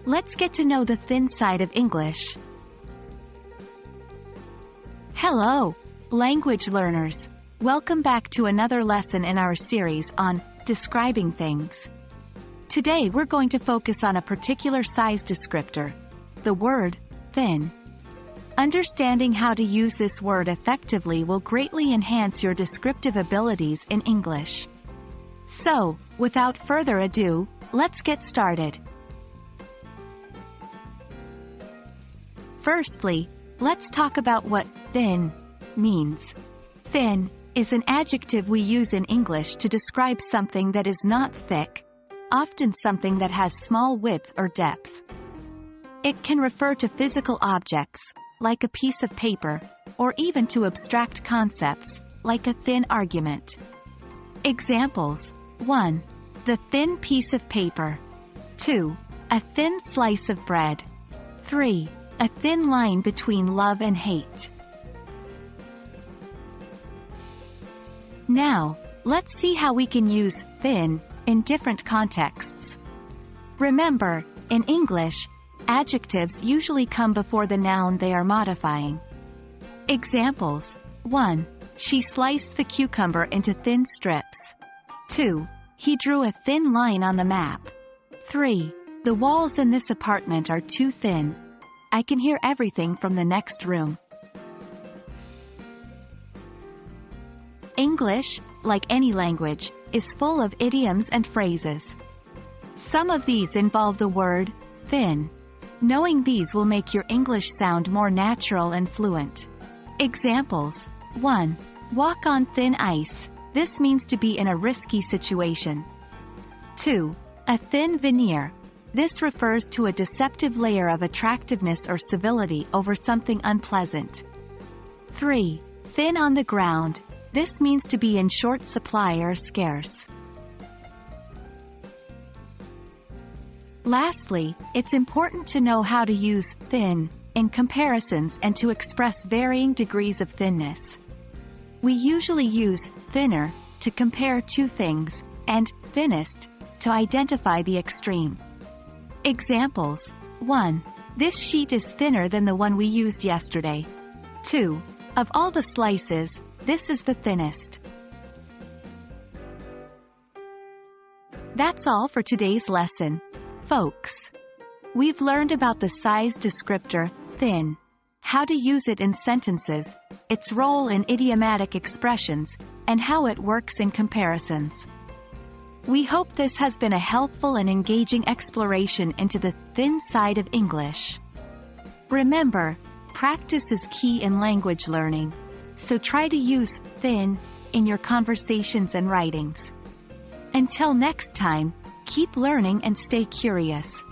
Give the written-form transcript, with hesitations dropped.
let's get to know the thin side of English. Hello, language learners. Welcome back to another lesson in our series on describing things. Today we're going to focus on a particular size descriptor, the word thin. Understanding how to use this word effectively will greatly enhance your descriptive abilities in English. So, without further ado, let's get started. Firstly, let's talk about what thin means. Thin is an adjective we use in English to describe something that is not thick, often something that has small width or depth. It can refer to physical objects, like a piece of paper, or even to abstract concepts, like a thin argument. Examples: 1. The thin piece of paper. 2. A thin slice of bread. 3. A thin line between love and hate. Now, let's see how we can use thin in different contexts. Remember, in English, adjectives usually come before the noun they are modifying. Examples: 1. She sliced the cucumber into thin strips. 2. He drew a thin line on the map. 3. The walls in this apartment are too thin. I can hear everything from the next room. English, like any language, is full of idioms and phrases. Some of these involve the word thin. Knowing these will make your English sound more natural and fluent. Examples: 1. Walk on thin ice. This means to be in a risky situation. 2. A thin veneer. This refers to a deceptive layer of attractiveness or civility over something unpleasant. 3. Thin on the ground. This means to be in short supply or scarce. Lastly, it's important to know how to use thin in comparisons and to express varying degrees of thinness. We usually use thinner to compare two things, and thinnest to identify the extreme. Examples: 1. This sheet is thinner than the one we used yesterday. 2. Of all the slices, this is the thinnest. That's all for today's lesson, folks. We've learned about the size descriptor, thin, how to use it in sentences, its role in idiomatic expressions, and how it works in comparisons. We hope this has been a helpful and engaging exploration into the thin side of English. Remember, practice is key in language learning, so try to use thin in your conversations and writings. Until next time, keep learning and stay curious.